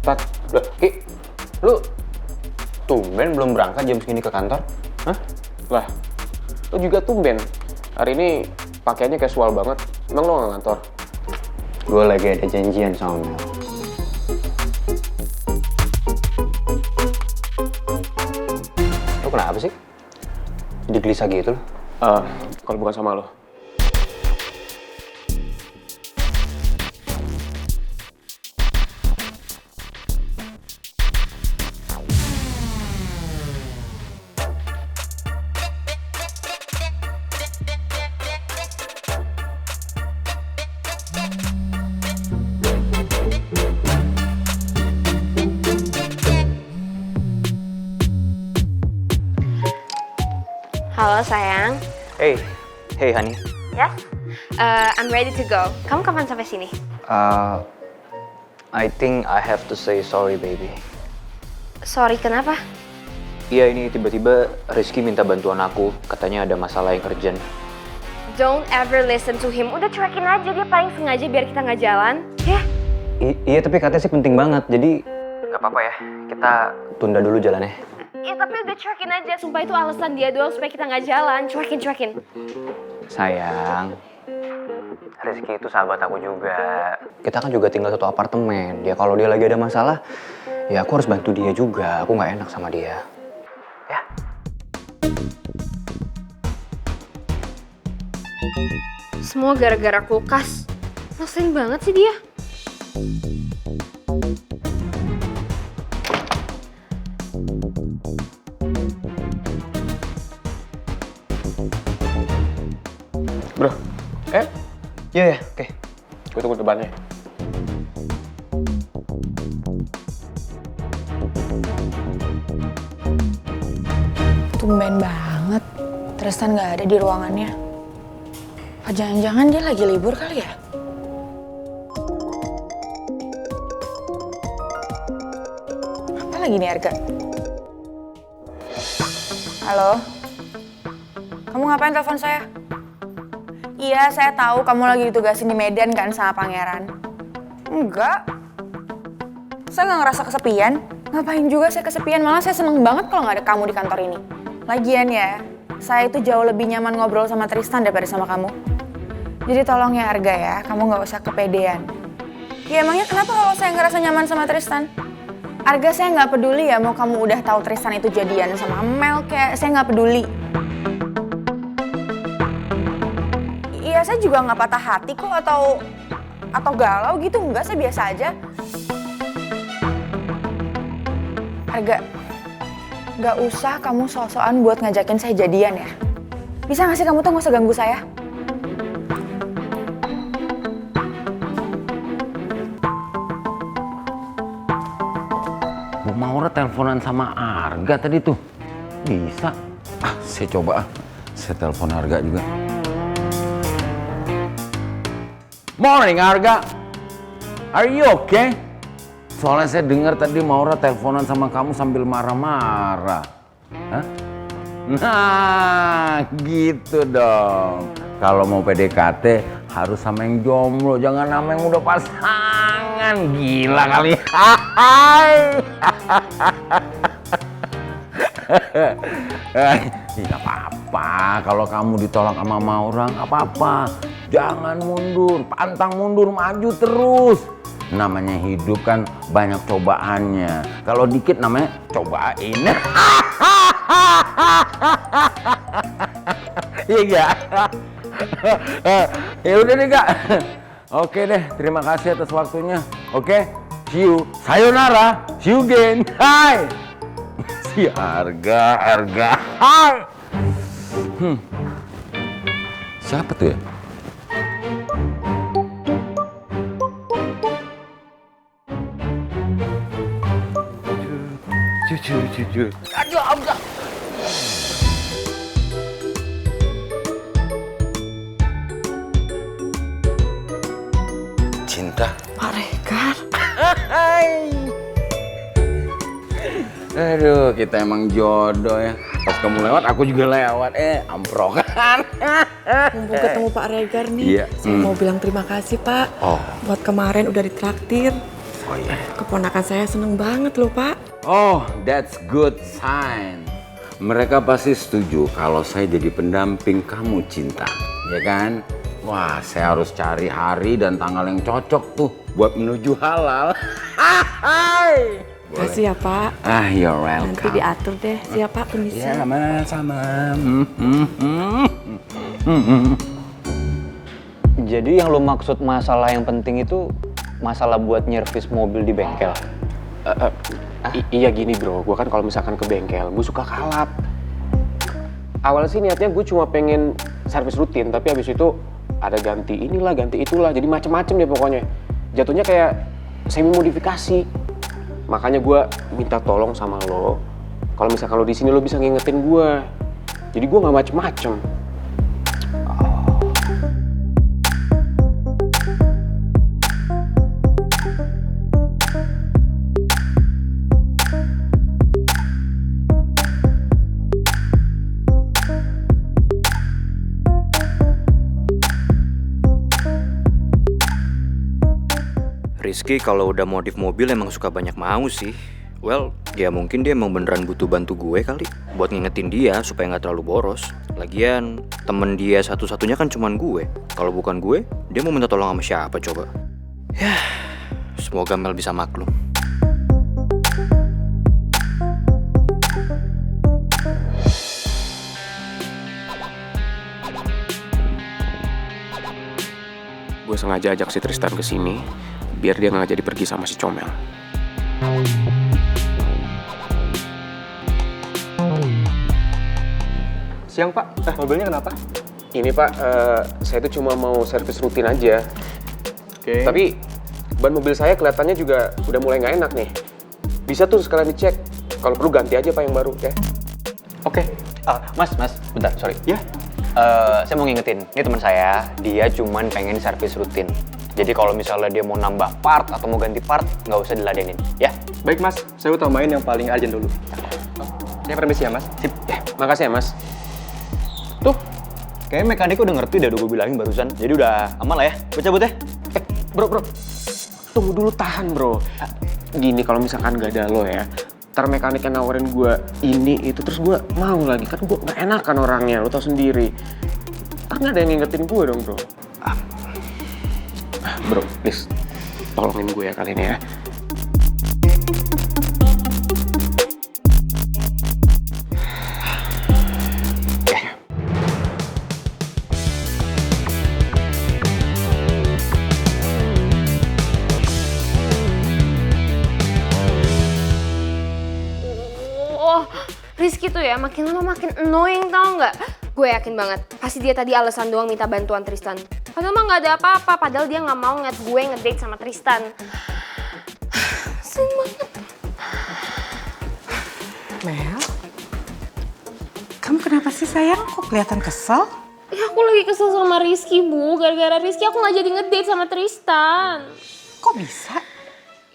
Tat, udah, Ki, lu tumben belum berangkat jam segini ke kantor? Hah? Lah, lu juga tumben. Hari ini pakaiannya casual banget. Emang lu nggak kantor? Gue lagi ada janjian sama Mel. Lu kenapa sih? Jadi gelisah gitu loh? Kalau bukan sama lo. Halo sayang. Hey honey. Yes? I'm ready to go. Kamu kapan sampai sini? I think I have to say sorry baby. Sorry, kenapa? Iya ini tiba-tiba Rizky minta bantuan aku, katanya ada masalah yang urgent. Don't ever listen to him. Udah cuekin aja, dia paling sengaja biar kita nggak jalan. Ya? Iya tapi katanya sih penting banget, jadi nggak apa-apa ya, kita tunda dulu jalannya. Iya tapi udah cuekin aja, sumpah itu alasan dia doang supaya kita nggak jalan. Cuekin. Sayang, Rizky itu sahabat aku juga. Kita kan juga tinggal satu apartemen. Ya kalau dia lagi ada masalah, ya aku harus bantu dia juga. Aku nggak enak sama dia. Ya. Semua gara-gara kulkas. Ngeselin banget sih dia. Bro, Iya, oke. gue tunggu depannya. Tumben banget, Tristan gak ada di ruangannya. Apa jangan-jangan dia lagi libur kali ya? Apa lagi nih Arga? Halo? Kamu ngapain telepon saya? Iya, saya tahu kamu lagi ditugasin di Medan kan sama Pangeran. Enggak. Saya nggak ngerasa kesepian. Ngapain juga saya kesepian, malah saya seneng banget kalau nggak ada kamu di kantor ini. Lagian ya, saya itu jauh lebih nyaman ngobrol sama Tristan daripada sama kamu. Jadi tolong ya Arga ya, kamu nggak usah kepedean. Ya emangnya kenapa kalau saya ngerasa nyaman sama Tristan? Arga, saya nggak peduli ya mau kamu udah tahu Tristan itu jadian sama Mel, kayak saya nggak peduli. Iya, saya juga nggak patah hati kok atau galau gitu, enggak, saya biasa aja. Arga, nggak usah kamu sok-sokan buat ngajakin saya jadian ya. Bisa nggak sih kamu tuh nggak usah ganggu saya? Bu Maura teleponan sama Arga tadi tuh. Bisa? Saya coba saya telepon Arga juga. Morning Arga. Are you okay? Soalnya saya dengar tadi Maura teleponan sama kamu sambil marah-marah. Hah? Nah, gitu dong. Kalau mau PDKT harus sama yang jomblo, jangan sama yang udah pasangan. Gila kali. Tidak apa-apa kalau kamu ditolak sama Maura, nggak apa-apa. Jangan mundur, pantang mundur, maju terus. Namanya hidup kan banyak cobaannya. Kalau dikit namanya cobain. Iya gak? Ya udah deh Kak. Oke deh, terima kasih atas waktunya. Oke, see you. Sayonara, see you again. Hai. Si Arga. Hai. Siapa tuh ya? Jujur. Aduh, Arga. Cinta. Pak Regar. Aduh, kita emang jodoh ya. Pas kamu lewat, aku juga lewat. Amprokan. Mumpung ketemu Pak Regar nih, Iya. saya mau bilang terima kasih Pak. Oh. Buat kemarin udah ditraktir. Oh iya. Keponakan saya seneng banget loh Pak. Oh, that's good sign. Mereka pasti setuju kalau saya jadi pendamping kamu, Cinta. Ya kan? Wah, saya harus cari hari dan tanggal yang cocok tuh buat menuju halal. Hai. Kasih ya Pak. Ah, you're Nanti welcome. diatur deh. Siap Pak, permisi. Ya, sama-sama. Jadi yang lo maksud masalah yang penting itu masalah buat nyervis mobil di bengkel? Iya gini bro, gue kan kalau misalkan ke bengkel, gue suka kalap. Awalnya sih niatnya gue cuma pengen servis rutin, tapi habis itu ada ganti inilah, ganti itulah, jadi macem-macem deh pokoknya. Jatuhnya kayak semi modifikasi. Makanya gue minta tolong sama lo, kalau misalkan lo di sini lo bisa ngingetin gue, jadi gue nggak macem-macem. Rizky kalau udah modif mobil emang suka banyak mau sih. Well, ya mungkin dia emang beneran butuh bantu gue kali buat ngingetin dia supaya nggak terlalu boros. Lagian temen dia satu-satunya kan cuman gue. Kalau bukan gue, dia mau minta tolong sama siapa coba? Yah, semoga Mel bisa maklum. Gue sengaja ajak si Tristan ke sini biar dia nggak jadi pergi sama si Comel. Siang Pak, mobilnya kenapa? Ini Pak, saya tuh cuma mau servis rutin aja. Oke. Tapi ban mobil saya kelihatannya juga udah mulai nggak enak nih. Bisa tuh sekalian dicek. Kalau perlu ganti aja Pak yang baru ya. Oke. Mas, bentar, sorry. Ya. Saya mau ngingetin, ini teman saya, dia cuman pengen servis rutin. Jadi kalau misalnya dia mau nambah part atau mau ganti part, nggak usah diladenin, ya? Baik Mas, saya utamain yang paling urgent dulu. Saya permisi ya Mas. Sip, ya. Makasih ya Mas. Tuh, kayaknya mekanik udah ngerti dah udah gue bilangin barusan. Jadi udah aman lah ya, gue cabut ya. Bro. Tunggu dulu, tahan bro. Gini, kalau misalkan gak ada lo ya, ntar mekanik yang nawarin gue ini, itu, terus gue mau lagi. Kan gue gak enakan orangnya, lo tau sendiri. Ntar gak ada yang ngingetin gue dong bro. Bro, please, tolongin gue ya kali ini ya. Rizky tuh ya makin lama makin annoying tau nggak? Gue yakin banget pasti dia tadi alasan doang minta bantuan Tristan. Padahal mah nggak ada apa-apa. Padahal dia nggak mau ngeliat gue ngedate sama Tristan. Sering banget. Mel, kamu kenapa sih sayang? Kok kelihatan kesel? Ya aku lagi kesel sama Rizky bu. Gara-gara Rizky aku nggak jadi ngedate sama Tristan. Kok bisa?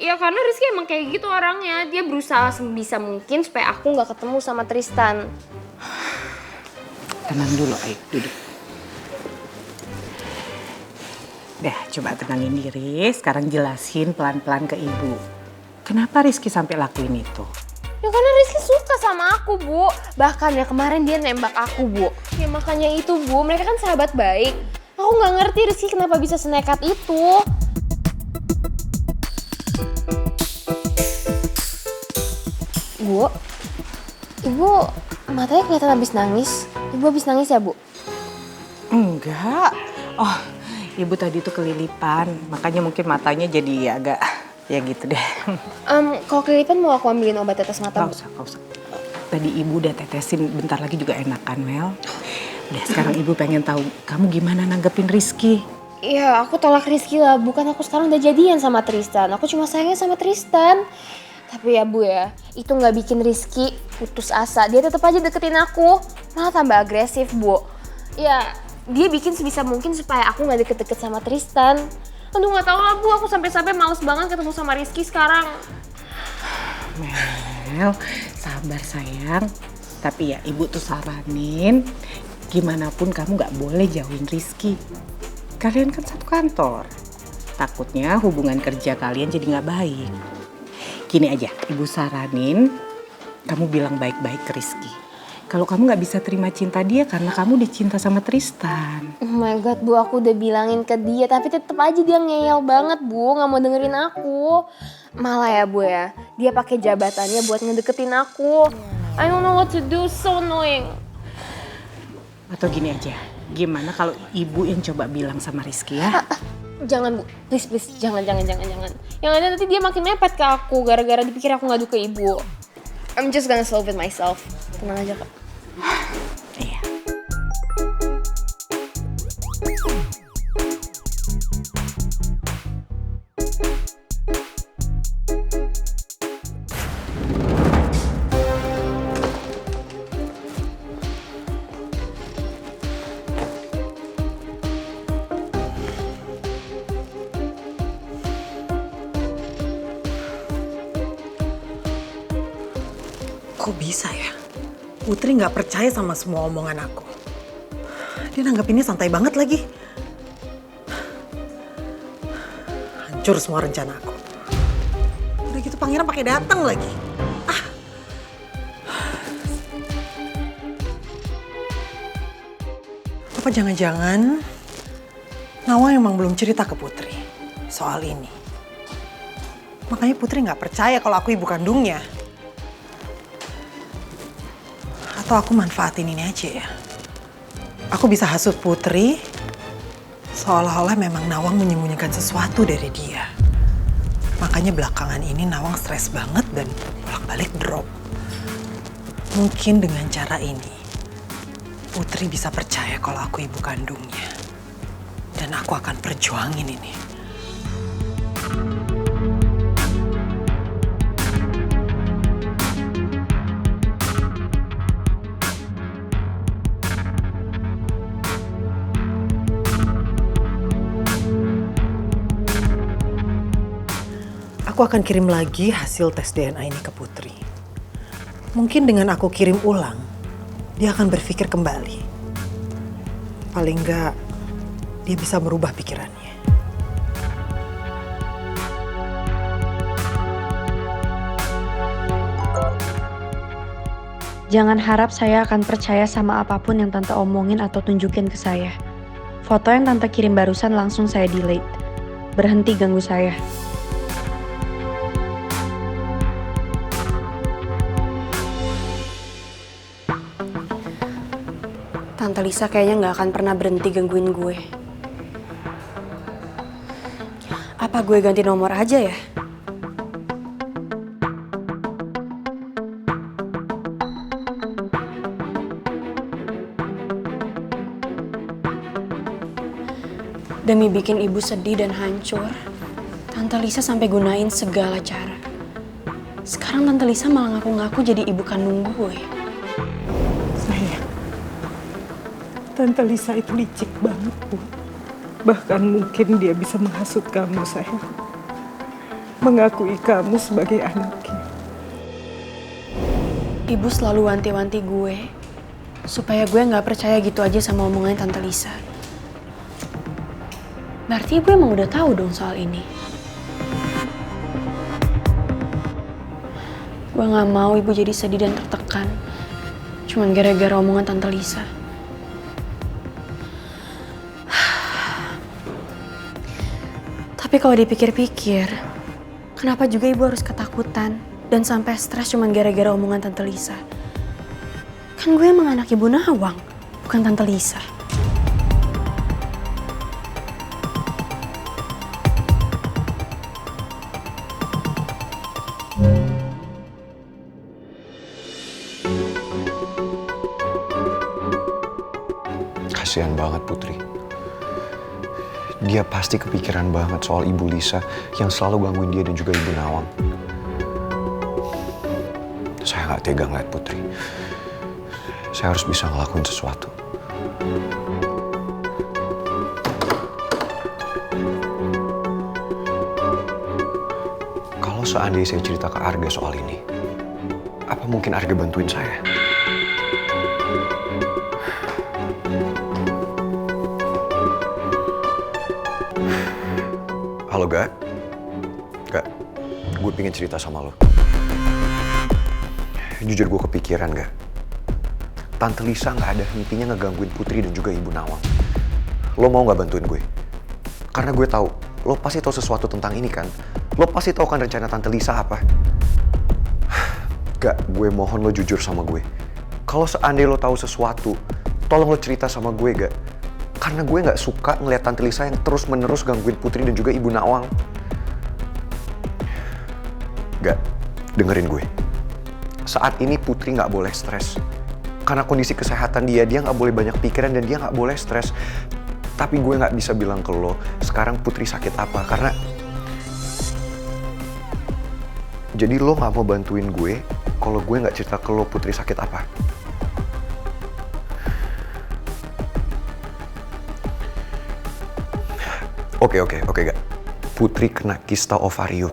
Ya karena Rizky emang kayak gitu orangnya. Dia berusaha sebisa mungkin supaya aku nggak ketemu sama Tristan. Tenang dulu, ayo duduk. Deh, coba tenangin diri. Sekarang jelasin pelan-pelan ke ibu. Kenapa Rizky sampai lakuin itu? Ya karena Rizky suka sama aku, Bu. Bahkan ya kemarin dia nembak aku, Bu. Ya makanya itu, Bu. Mereka kan sahabat baik. Aku nggak ngerti Rizky kenapa bisa senekat itu. Bu, Ibu matanya kelihatan habis nangis. Ibu habis nangis ya, Bu? Enggak. Oh, ibu tadi tuh kelilipan. Makanya mungkin matanya jadi agak ya gitu deh. Kalau kelilipan mau aku ambilin obat tetes mata, Bu? Gak usah. Tadi ibu udah tetesin, bentar lagi juga enakan, Mel. Udah, sekarang ibu pengen tahu kamu gimana nanggepin Rizky. Iya, aku tolak Rizky lah. Bukan aku sekarang udah jadian sama Tristan. Aku cuma sayangnya sama Tristan. Tapi ya Bu ya, itu nggak bikin Rizky putus asa. Dia tetap aja deketin aku. Malah tambah agresif, Bu. Ya, dia bikin sebisa mungkin supaya aku nggak deket-deket sama Tristan. Aduh nggak tahu lah Bu, aku sampai-sampai males banget ketemu sama Rizky sekarang. Mel, sabar sayang. Tapi ya ibu tuh saranin, gimana pun kamu nggak boleh jauhin Rizky. Kalian kan satu kantor. Takutnya hubungan kerja kalian jadi nggak baik. Gini aja, Ibu saranin kamu bilang baik-baik ke Rizky. Kalau kamu nggak bisa terima cinta dia karena kamu dicinta sama Tristan. Oh my god Bu, aku udah bilangin ke dia tapi tetep aja dia ngeyel banget Bu, nggak mau dengerin aku. Malah ya Bu ya, dia pakai jabatannya buat ngedeketin aku. I don't know what to do, so annoying. Atau gini aja, gimana kalau ibu yang coba bilang sama Rizky ya? Jangan Bu, please jangan. Yang ada nanti dia makin mepet ke aku gara-gara dipikir aku ngadu ke ibu. I'm just gonna solve it myself. Tenang aja Kak. Iya. Kok bisa ya? Putri nggak percaya sama semua omongan aku. Dia nanggapinnya santai banget lagi. Hancur semua rencana aku. Udah gitu pangeran pakai datang lagi. Apa jangan-jangan Nawang emang belum cerita ke Putri soal ini. Makanya Putri nggak percaya kalau aku ibu kandungnya. Atau aku manfaatin ini aja ya. Aku bisa hasut Putri seolah-olah memang Nawang menyembunyikan sesuatu dari dia. Makanya belakangan ini Nawang stres banget dan bolak-balik drop. Mungkin dengan cara ini Putri bisa percaya kalau aku ibu kandungnya. Dan aku akan perjuangin ini. Aku akan kirim lagi hasil tes DNA ini ke Putri. Mungkin dengan aku kirim ulang, dia akan berpikir kembali. Paling enggak, dia bisa merubah pikirannya. Jangan harap saya akan percaya sama apapun yang Tante omongin atau tunjukin ke saya. Foto yang Tante kirim barusan langsung saya delete. Berhenti ganggu saya. Tante Lisa kayaknya nggak akan pernah berhenti gangguin gue. Apa gue ganti nomor aja ya? Demi bikin ibu sedih dan hancur, Tante Lisa sampai gunain segala cara. Sekarang Tante Lisa malah ngaku-ngaku jadi ibu kandung gue. Sayang, Tante Lisa itu licik banget, Bu. Bahkan mungkin dia bisa menghasut kamu, sayang. Mengakui kamu sebagai anaknya. Ibu selalu wanti-wanti gue, supaya gue nggak percaya gitu aja sama omongan Tante Lisa. Berarti ibu emang udah tahu dong soal ini. Gue nggak mau ibu jadi sedih dan tertekan, cuman gara-gara omongan Tante Lisa. Tapi kalau dipikir-pikir, kenapa juga ibu harus ketakutan dan sampai stres cuman gara-gara omongan Tante Lisa? Kan gue emang anak ibu Nawang, bukan Tante Lisa. Kasihan banget Putri. Dia pasti kepikiran banget soal Ibu Lisa yang selalu gangguin dia dan juga Ibu Nawang. Saya nggak tega ngeliat Putri. Saya harus bisa ngelakuin sesuatu. Kalau seandainya saya cerita ke Arga soal ini, apa mungkin Arga bantuin saya? Halo, Gak? Gak, gue pengen cerita sama lo. Jujur gue kepikiran, Gak. Tante Lisa gak ada hentinya ngegangguin Putri dan juga Ibu Nawang. Lo mau gak bantuin gue? Karena gue tahu, lo pasti tahu sesuatu tentang ini kan? Lo pasti tahu kan rencana Tante Lisa apa? Gak, gue mohon lo jujur sama gue. Kalau seandainya lo tahu sesuatu, tolong lo cerita sama gue, Gak. Karena gue gak suka ngeliat Tante Lisa yang terus-menerus gangguin Putri dan juga Ibu Nawang. Gak, dengerin gue. Saat ini Putri gak boleh stres. Karena kondisi kesehatan dia gak boleh banyak pikiran dan dia gak boleh stres. Tapi gue gak bisa bilang ke lo sekarang Putri sakit apa. Karena... Jadi lo gak mau bantuin gue kalau gue gak cerita ke lo Putri sakit apa. Oke, Gak. Putri kena kista ovarium.